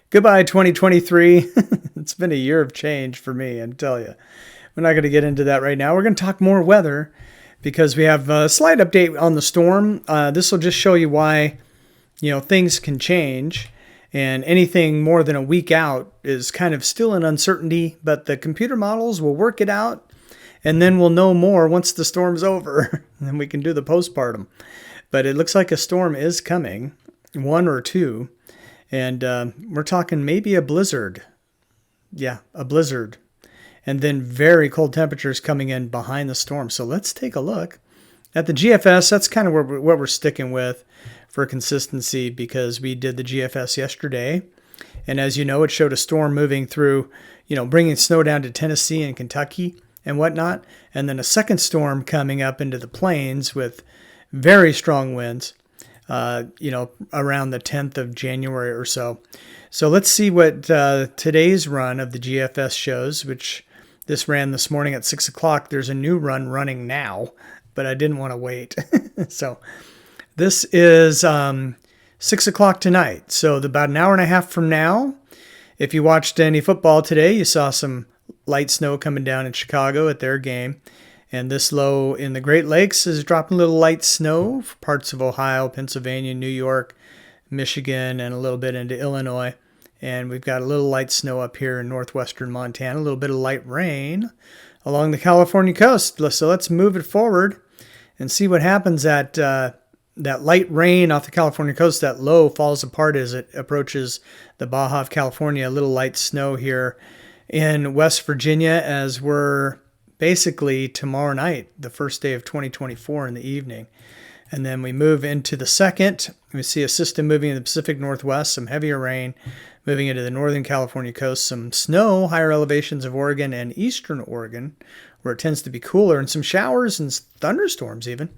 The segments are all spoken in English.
Goodbye, 2023. It's been a year of change for me, I tell you. We're not going to get into that right now. We're going to talk more weather because we have a slight update on the storm. This will just show you why, things can change. And anything more than a week out is kind of still an uncertainty, but the computer models will work it out. And then we'll know more once the storm's over. And then we can do the postpartum. But it looks like a storm is coming, one or two. And we're talking maybe a blizzard. Yeah, a blizzard. And then very cold temperatures coming in behind the storm. So let's take a look at the GFS. That's kind of what we're sticking with for consistency because we did the GFS yesterday. And as you know, it showed a storm moving through, bringing snow down to Tennessee and Kentucky and whatnot. And then a second storm coming up into the plains with very strong winds. Around the 10th of January or so. So let's see what today's run of the GFS shows, which this ran this morning at 6 o'clock. There's a new run running now, but I didn't want to wait. So this is 6 o'clock tonight. So about an hour and a half from now, if you watched any football today, you saw some light snow coming down in Chicago at their game. And this low in the Great Lakes is dropping a little light snow for parts of Ohio, Pennsylvania, New York, Michigan, and a little bit into Illinois. And we've got a little light snow up here in northwestern Montana, a little bit of light rain along the California coast. So let's move it forward and see what happens at that light rain off the California coast. That low falls apart as it approaches the Baja of California. A little light snow here in West Virginia as we're basically tomorrow night, the first day of 2024 in the evening. And then we move into the second. We see a system moving in the Pacific Northwest, some heavier rain moving into the northern California coast, some snow, higher elevations of Oregon and eastern Oregon, where it tends to be cooler, and some showers and thunderstorms even,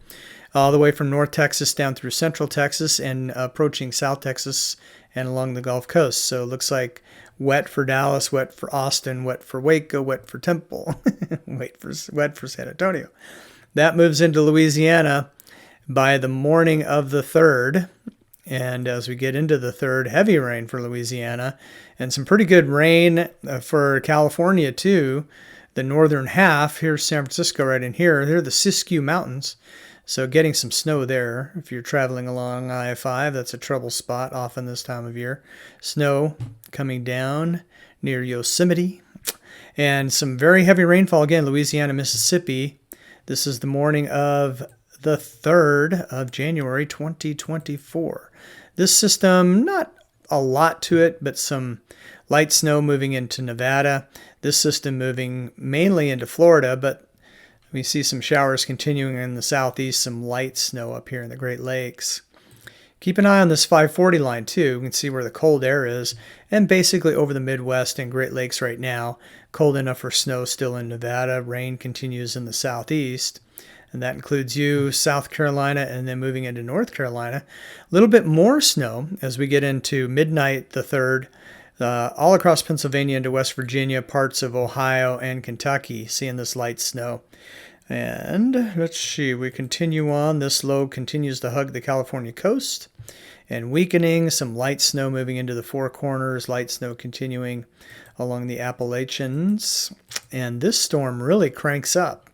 all the way from North Texas down through Central Texas and approaching South Texas and along the Gulf Coast. So it looks like wet for Dallas, wet for Austin, wet for Waco, wet for Temple, wet for San Antonio. That moves into Louisiana by the morning of the 3rd. And as we get into the 3rd, heavy rain for Louisiana and some pretty good rain for California too. The northern half, here's San Francisco right in here. They're the Siskiyou Mountains. So getting some snow there. If you're traveling along I-5, that's a trouble spot often this time of year. Snow coming down near Yosemite. And some very heavy rainfall again, Louisiana, Mississippi. This is the morning of the 3rd of January, 2024. This system, not a lot to it, but some light snow moving into Nevada. This system moving mainly into Florida, but we see some showers continuing in the southeast, some light snow up here in the Great Lakes. Keep an eye on this 540 line too. You can see where the cold air is, and basically over the Midwest and Great Lakes right now. Cold enough for snow still in Nevada. Rain continues in the southeast, and that includes you, South Carolina, and then moving into North Carolina. A little bit more snow as we get into midnight the 3rd. All across Pennsylvania into West Virginia, parts of Ohio and Kentucky, seeing this light snow. And let's see, we continue on. This low continues to hug the California coast and weakening. Some light snow moving into the Four Corners, light snow continuing along the Appalachians. And this storm really cranks up,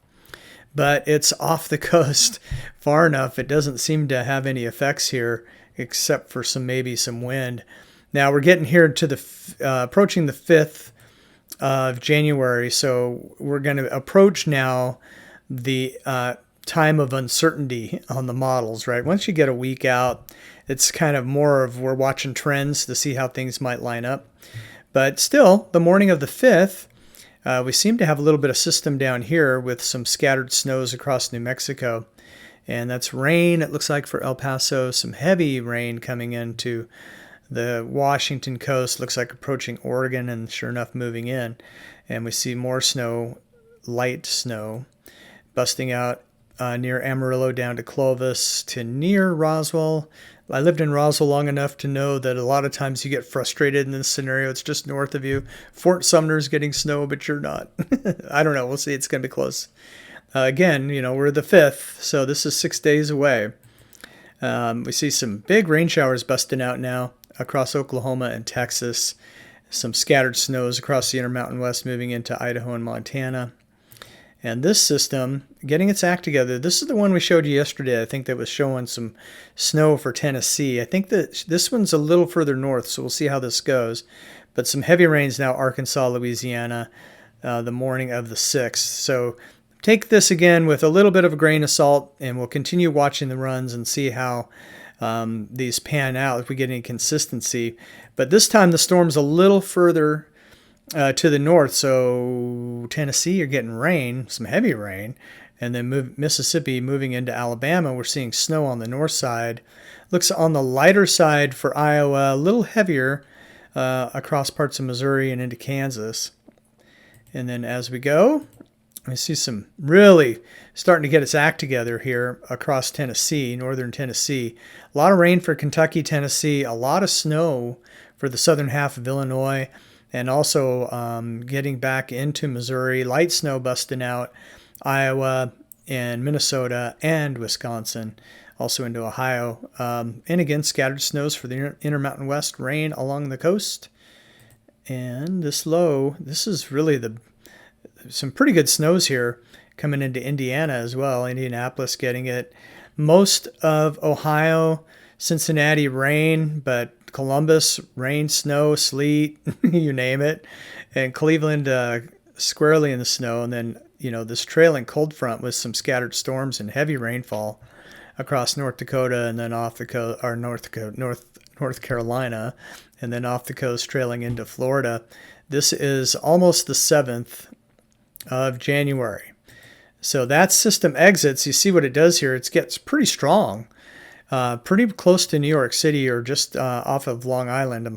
but it's off the coast far enough. It doesn't seem to have any effects here except for maybe some wind. Now we're getting here to the approaching the 5th of January, so we're going to approach now the time of uncertainty on the models, right? Once you get a week out, it's kind of more of we're watching trends to see how things might line up. But still, the morning of the 5th, we seem to have a little bit of system down here with some scattered snows across New Mexico. And that's rain, it looks like, for El Paso, some heavy rain coming into the Washington coast, looks like approaching Oregon, and sure enough moving in. And we see more snow, light snow, busting out near Amarillo down to Clovis to near Roswell. I lived in Roswell long enough to know that a lot of times you get frustrated in this scenario. It's just north of you. Fort Sumner's getting snow, but you're not. I don't know. We'll see. It's going to be close. Again, we're the 5th, so this is 6 days away. We see some big rain showers busting out now across Oklahoma and Texas. Some scattered snows across the Intermountain West moving into Idaho and Montana. And this system, getting its act together, this is the one we showed you yesterday, I think, that was showing some snow for Tennessee. I think that this one's a little further north, so we'll see how this goes. But some heavy rains now, Arkansas, Louisiana, the morning of the 6th. So take this again with a little bit of a grain of salt, and we'll continue watching the runs and see how these pan out, if we get any consistency. But this time the storm's a little further to the north, so Tennessee, you're getting rain, some heavy rain, and then Mississippi moving into Alabama, we're seeing snow on the north side. Looks on the lighter side for Iowa, a little heavier across parts of Missouri and into Kansas. And then as we go, we see some really starting to get its act together here across Tennessee, northern Tennessee. A lot of rain for Kentucky, Tennessee, a lot of snow for the southern half of Illinois, and also getting back into Missouri, light snow busting out, Iowa and Minnesota and Wisconsin, also into Ohio. And again, scattered snows for the Intermountain West, rain along the coast. And this low, this is really some pretty good snows here coming into Indiana as well. Indianapolis getting it. Most of Ohio, Cincinnati rain, but Columbus rain, snow, sleet, you name it. And Cleveland squarely in the snow. And then, this trailing cold front with some scattered storms and heavy rainfall across North Dakota and then off the coast, or North Carolina, and then off the coast trailing into Florida. This is almost the 7th of January. So that system exits. You see what it does here. It gets pretty strong, pretty close to New York City, or just off of Long Island,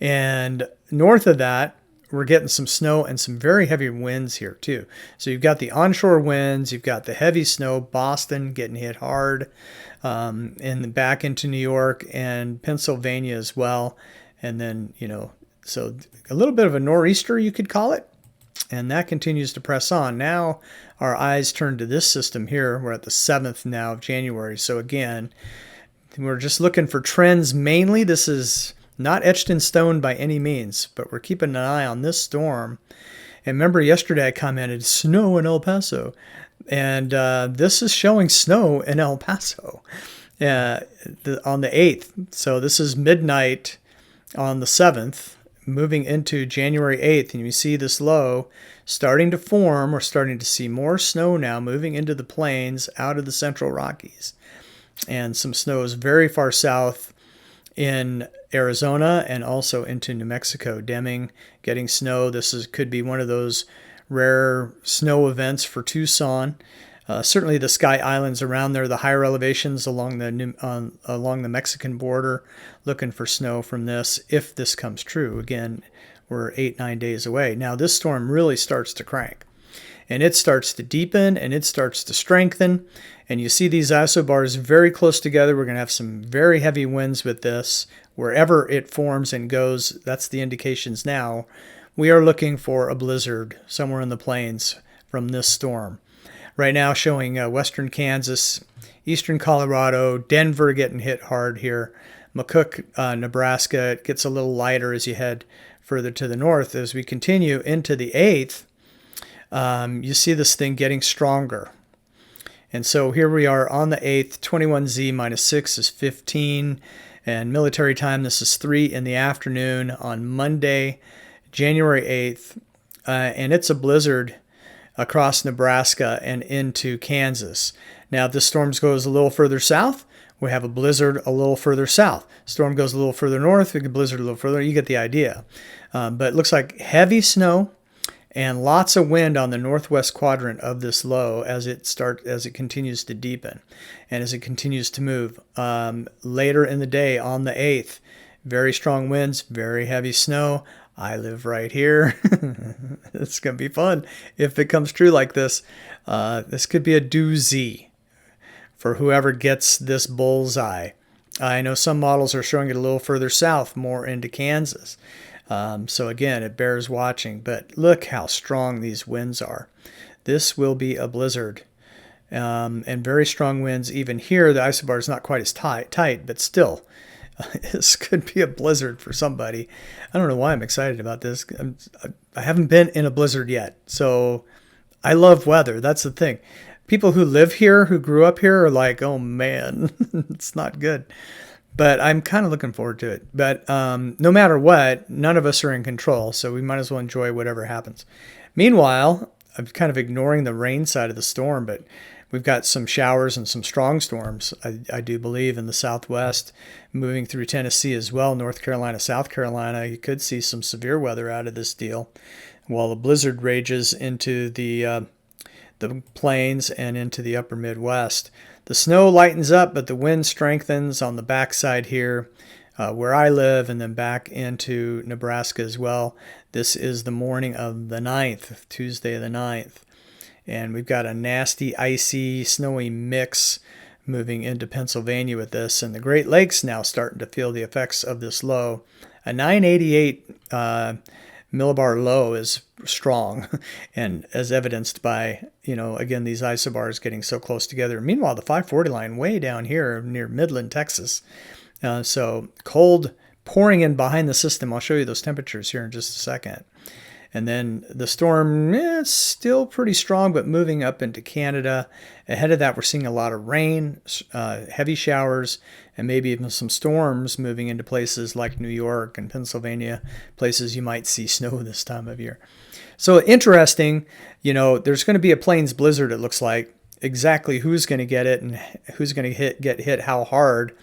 And north of that, we're getting some snow and some very heavy winds here too. So you've got the onshore winds, you've got the heavy snow, Boston getting hit hard, and back into New York and Pennsylvania as well. And then, so a little bit of a nor'easter, you could call it. And that continues to press on. Now our eyes turn to this system here. We're at the 7th now of January. So again, we're just looking for trends mainly. This is not etched in stone by any means, but we're keeping an eye on this storm. And remember, yesterday I commented, snow in El Paso. And this is showing snow in El Paso on the 8th. So this is midnight on the 7th, moving into January 8th. And you see this low starting to form. We're starting to see more snow now moving into the plains out of the Central Rockies. And some snow is very far south in Arizona and also into New Mexico. Deming getting snow. This could be one of those rare snow events for Tucson. Certainly the Sky Islands around there, the higher elevations along the Mexican border, looking for snow from this, if this comes true. Again, we're 8-9 days away. Now this storm really starts to crank, and it starts to deepen, and it starts to strengthen. And you see these isobars very close together. We're going to have some very heavy winds with this. Wherever it forms and goes, that's the indications now. We are looking for a blizzard somewhere in the plains from this storm. Right now showing western Kansas, eastern Colorado, Denver getting hit hard here. McCook, Nebraska, it gets a little lighter as you head further to the north. As we continue into the 8th, you see this thing getting stronger. And so here we are on the 8th, 21Z minus 6 is 15. And military time, this is 3 in the afternoon on Monday, January 8th. And it's a blizzard across Nebraska and into Kansas. Now, if the storm goes a little further south, we have a blizzard a little further south. Storm goes a little further north, we get a blizzard a little further. You get the idea. But it looks like heavy snow and lots of wind on the northwest quadrant of this low as it continues to deepen and as it continues to move. Later in the day on the 8th, very strong winds, very heavy snow. I live right here. It's going to be fun if it comes true like this. This could be a doozy for whoever gets this bullseye. I know some models are showing it a little further south, more into Kansas. So again, it bears watching. But look how strong these winds are. This will be a blizzard. And very strong winds even here. The isobar is not quite as tight, but still This could be a blizzard for somebody. I don't know why I'm excited about this. I haven't been in a blizzard yet. So I love weather. That's the thing. People who live here, who grew up here, are like, oh man, it's not good. But I'm kind of looking forward to it. But no matter what, none of us are in control. So we might as well enjoy whatever happens. Meanwhile, I'm kind of ignoring the rain side of the storm, but we've got some showers and some strong storms, I do believe, in the southwest, moving through Tennessee as well, North Carolina, South Carolina. You could see some severe weather out of this deal, while the blizzard rages into the plains and into the upper Midwest. The snow lightens up, but the wind strengthens on the backside here where I live, and then back into Nebraska as well. This is the morning of the 9th, Tuesday the 9th. And we've got a nasty, icy, snowy mix moving into Pennsylvania with this. And the Great Lakes now starting to feel the effects of this low. A 988 millibar low is strong, and as evidenced by, again, these isobars getting so close together. Meanwhile, the 540 line way down here near Midland, Texas. So cold pouring in behind the system. I'll show you those temperatures here in just a second. And then the storm is still pretty strong, but moving up into Canada. Ahead of that, we're seeing a lot of rain, heavy showers, and maybe even some storms moving into places like New York and Pennsylvania, places you might see snow this time of year. So interesting, there's going to be a plains blizzard, it looks like. Exactly who's going to get it and who's going to get hit how hard,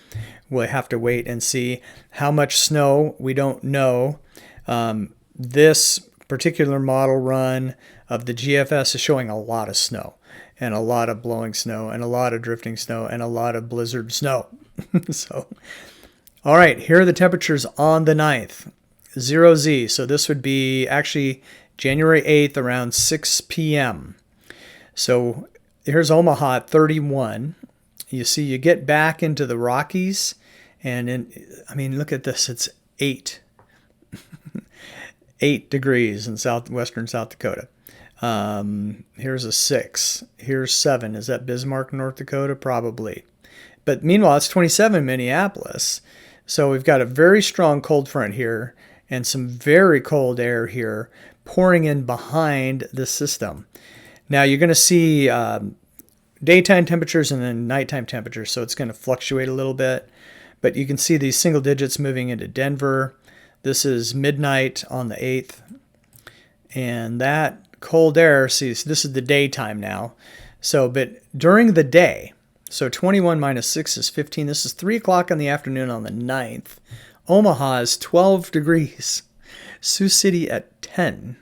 we'll have to wait and see. How much snow, we don't know. This particular model run of the GFS is showing a lot of snow, and a lot of blowing snow, and a lot of drifting snow, and a lot of blizzard snow. So, all right, here are the temperatures on the 9th. 0Z, so this would be actually January 8th around 6 p.m. So here's Omaha at 31. You see, you get back into the Rockies, and look at this, it's 8 degrees in southwestern South Dakota. Here's a 6. Here's 7. Is that Bismarck, North Dakota? Probably. But meanwhile, it's 27 in Minneapolis. So we've got a very strong cold front here and some very cold air here pouring in behind the system. Now you're going to see daytime temperatures and then nighttime temperatures. So it's going to fluctuate a little bit. But you can see these single digits moving into Denver. This is midnight on the 8th. And that cold air, see, this is the daytime now. So, but during the day, so 21 minus 6 is 15. This is 3 o'clock in the afternoon on the 9th. Omaha is 12 degrees. Sioux City at 10.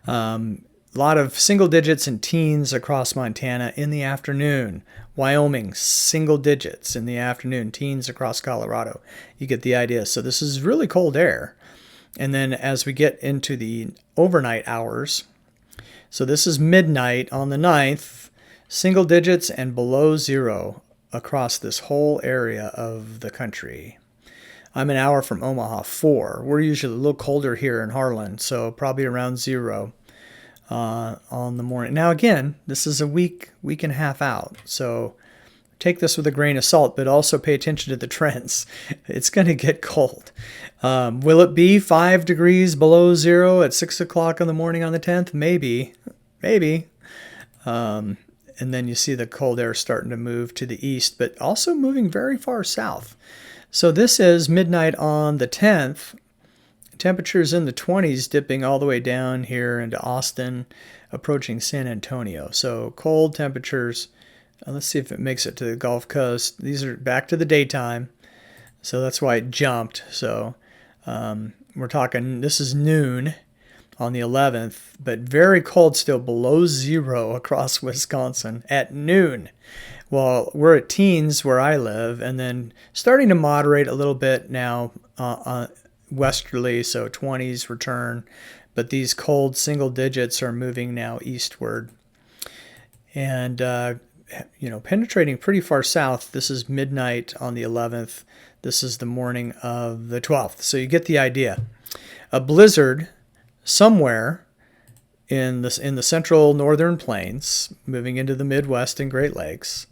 A lot of single digits and teens across Montana in the afternoon. Wyoming, single digits in the afternoon, teens across Colorado. You get the idea. So this is really cold air. And then as we get into the overnight hours, so this is midnight on the 9th, single digits and below 0 across this whole area of the country. I'm an hour from Omaha, 4. We're usually a little colder here in Harlan, so probably around 0. On the morning. Now again, this is a week and a half out, so take this with a grain of salt, but also pay attention to the trends. It's going to get cold. Will it be 5 degrees below 0 at 6 o'clock in the morning on the 10th? Maybe. And then you see the cold air starting to move to the east, but also moving very far south. So this is midnight on the 10th. Temperatures in the 20s, dipping all the way down here into Austin, approaching San Antonio. So cold temperatures. Let's see if it makes it to the Gulf Coast. These are back to the daytime, so that's why it jumped. So we're talking, this is noon on the 11th, but very cold still, below 0 across Wisconsin at noon. Well, we're at teens where I live, and then starting to moderate a little bit now westerly, so 20s return, but these cold single digits are moving now eastward and penetrating pretty far south. This is midnight on the 11th. This is the morning of the 12th, so you get the idea. A blizzard somewhere in the central northern plains, moving into the Midwest and Great Lakes.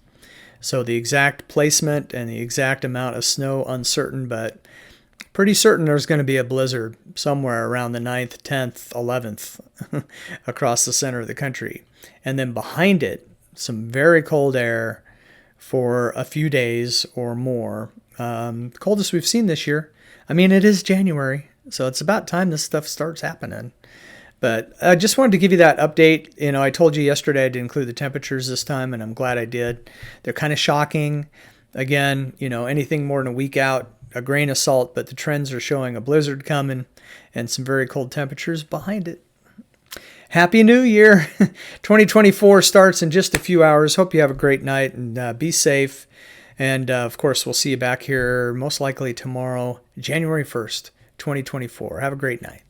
So the exact placement and the exact amount of snow uncertain, but pretty certain there's going to be a blizzard somewhere around the 9th, 10th, 11th across the center of the country. And then behind it, some very cold air for a few days or more. Coldest we've seen this year. I mean, it is January, so it's about time this stuff starts happening. But I just wanted to give you that update. You know, I told you yesterday I'd include the temperatures this time, and I'm glad I did. They're kind of shocking. Again, you know, anything more than a week out, a grain of salt, but the trends are showing a blizzard coming and some very cold temperatures behind it. Happy New Year. 2024 starts in just a few hours. Hope you have a great night and be safe. And of course, we'll see you back here most likely tomorrow, January 1st, 2024. Have a great night.